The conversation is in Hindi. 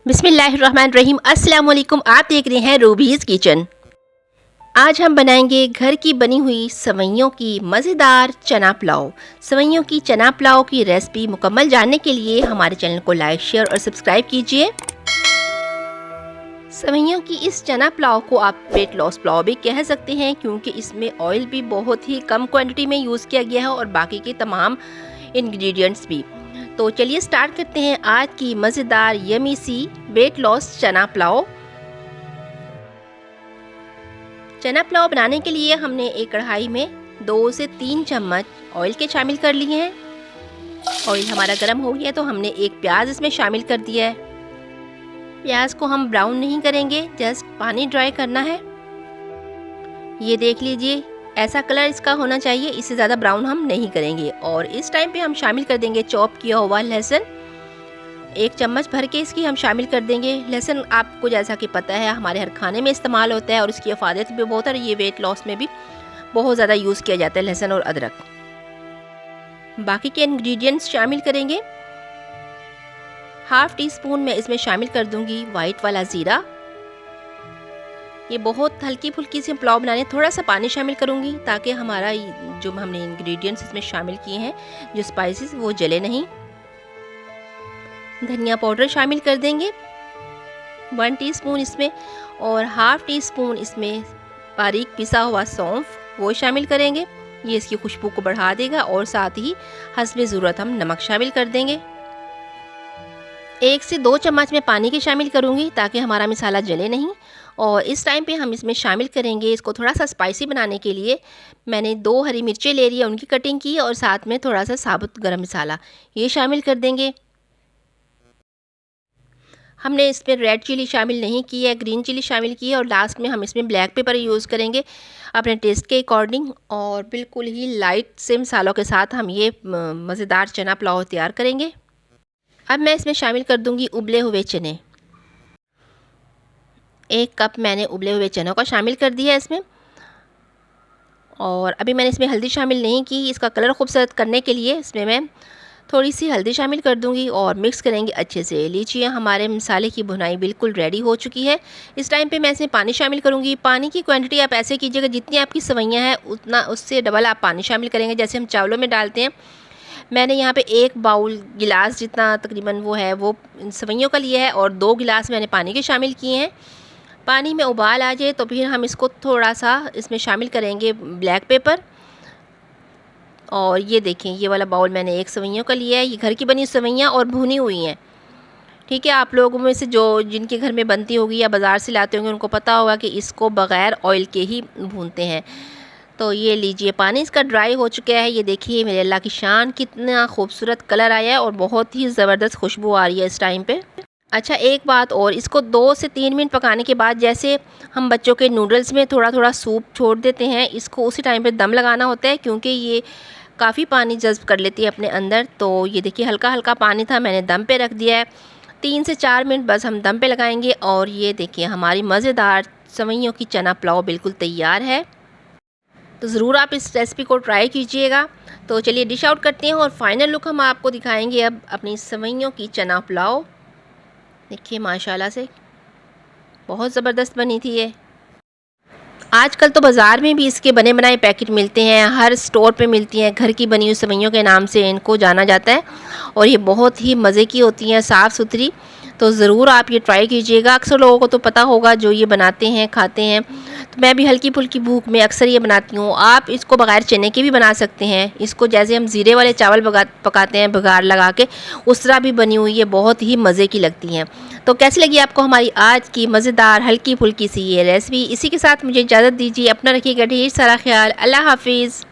बिस्मिल्लाहिर्रहमानिर्रहीम। अस्सलाम वालेकुम। आप देख रहे हैं रूबीज़ किचन। आज हम बनाएंगे घर की बनी हुई सवैयों की मज़ेदार चना पुलाव। सवैयों की चना पुलाव की रेसिपी मुकम्मल जानने के लिए हमारे चैनल को लाइक, शेयर और सब्सक्राइब कीजिए। सवैयों की इस चना पुलाव को आप वेट लॉस पुलाव भी कह सकते हैं, क्योंकि इसमें ऑयल भी बहुत ही कम क्वांटिटी में यूज़ किया गया है और बाकी के तमाम इंग्रेडिएंट्स भी। तो चलिए स्टार्ट करते हैं आज की मज़ेदार यमी सी वेट लॉस चना पुलाव। चना पुलाव बनाने के लिए हमने एक कढ़ाई में 2 से 3 चम्मच ऑयल के शामिल कर लिए हैं। ऑयल हमारा गर्म हो गया तो हमने एक प्याज इसमें शामिल कर दिया है। प्याज को हम ब्राउन नहीं करेंगे, जस्ट पानी ड्राई करना है। ये देख लीजिए, ऐसा कलर इसका होना चाहिए, इससे ज़्यादा ब्राउन हम नहीं करेंगे। और इस टाइम पे हम शामिल कर देंगे चॉप किया हुआ लहसुन। 1 चम्मच भर के इसकी हम शामिल कर देंगे। लहसुन आपको जैसा कि पता है हमारे हर खाने में इस्तेमाल होता है और इसकी अफादत भी बहुत है। ये वेट लॉस में भी बहुत ज़्यादा यूज़ किया जाता है लहसुन और अदरक। बाकी के इंग्रेडिएंट्स शामिल करेंगे। हाफ टी स्पून में इसमें शामिल कर दूंगी वाइट वाला ज़ीरा। ये बहुत हल्की फुल्की सी पुलाव बनाने, थोड़ा सा पानी शामिल करूंगी ताकि हमारा जो हमने इंग्रेडिएंट्स इसमें शामिल किए हैं, जो स्पाइसेस, वो जले नहीं। धनिया पाउडर शामिल कर देंगे 1 टीस्पून इसमें, और हाफ टी स्पून इसमें बारीक पिसा हुआ सौंफ वो शामिल करेंगे। ये इसकी खुशबू को बढ़ा देगा। और साथ ही हस्बे ज़रूरत हम नमक शामिल कर देंगे। 1 से 2 चम्मच में पानी के शामिल करूंगी ताकि हमारा मसाला जले नहीं। और इस टाइम पे हम इसमें शामिल करेंगे, इसको थोड़ा सा स्पाइसी बनाने के लिए मैंने 2 हरी मिर्चें ले रही है, उनकी कटिंग की, और साथ में थोड़ा सा साबुत गरम मसाला ये शामिल कर देंगे। हमने इसमें रेड चिली शामिल नहीं की है, ग्रीन चिली शामिल की है। और लास्ट में हम इसमें ब्लैक पेपर यूज़ करेंगे अपने टेस्ट के अकॉर्डिंग। और बिल्कुल ही लाइट से मसालों के साथ हम ये मज़ेदार चना पुलाव तैयार करेंगे। अब मैं इसमें शामिल कर दूंगी उबले हुए चने। 1 कप मैंने उबले हुए चनों का शामिल कर दिया है इसमें। और अभी मैंने इसमें हल्दी शामिल नहीं की, इसका कलर खूबसूरत करने के लिए इसमें मैं थोड़ी सी हल्दी शामिल कर दूंगी और मिक्स करेंगे अच्छे से। लीजिए, हमारे मसाले की भुनाई बिल्कुल रेडी हो चुकी है। इस टाइम पे मैं इसमें पानी शामिल करूंगी। पानी की क्वांटिटी आप ऐसे कीजिएगा, जितनी आपकी सवैयाँ हैं उतना उससे डबल आप पानी शामिल करेंगे, जैसे हम चावलों में डालते हैं। मैंने यहाँ पे 1 बाउल गिलास जितना तकरीबन वो है वो सवैयों का लिया है, और 2 गिलास मैंने पानी के शामिल किए हैं। पानी में उबाल आ जाए तो फिर हम इसको थोड़ा सा इसमें शामिल करेंगे ब्लैक पेपर। और ये देखें, ये वाला बाउल मैंने 1 सवैयों का लिया है। ये घर की बनी सवैयाँ और भुनी हुई हैं, ठीक है। आप लोगों में से जो जिनके घर में बनती होगी या बाज़ार से लाते होंगे उनको पता होगा कि इसको बग़ैर ऑयल के ही भूनते हैं। तो ये लीजिए, पानी इसका ड्राई हो चुका है। ये देखिए, मेरे अल्लाह की शान, कितना खूबसूरत कलर आया है और बहुत ही ज़बरदस्त खुशबू आ रही है इस टाइम पे। अच्छा, एक बात और, इसको 2 से 3 मिनट पकाने के बाद, जैसे हम बच्चों के नूडल्स में थोड़ा थोड़ा सूप छोड़ देते हैं, इसको उसी टाइम पे दम लगाना होता है, क्योंकि ये काफ़ी पानी जज़्ब कर लेती है अपने अंदर। तो ये देखिए, हल्का हल्का पानी था, मैंने दम पे रख दिया है। 3 से 4 मिनट बस हम दम पे लगाएंगे। और ये देखिए, हमारी मज़ेदार सवैयों की चना पुलाव बिल्कुल तैयार है। तो ज़रूर आप इस रेसिपी को ट्राई कीजिएगा। तो चलिए डिश आउट करते हैं और फाइनल लुक हम आपको दिखाएंगे अब अपनी सवैयों की चना पुलाव। देखिए, माशाल्लाह से बहुत ज़बरदस्त बनी थी ये। आजकल तो बाज़ार में भी इसके बने बनाए पैकेट मिलते हैं, हर स्टोर पे मिलती हैं। घर की बनी हुई सवैयों के नाम से इनको जाना जाता है और ये बहुत ही मज़े की होती हैं, साफ़ सुथरी। तो ज़रूर आप ये ट्राई कीजिएगा। अक्सर लोगों को तो पता होगा जो ये बनाते हैं, खाते हैं। तो मैं भी हल्की फुल्की भूख में अक्सर ये बनाती हूँ। आप इसको बग़ैर चने के भी बना सकते हैं। इसको जैसे हम ज़ीरे वाले चावल पकाते हैं बघार लगा के, उस तरह भी बनी हुई है, बहुत ही मज़े की लगती हैं। तो कैसी लगी आपको हमारी आज की मज़ेदार हल्की फुल्की सी ये रेसिपी? इसी के साथ मुझे इजाज़त दीजिए। अपना रखिएगा ढेर सारा ख्याल। अल्लाह हाफिज़।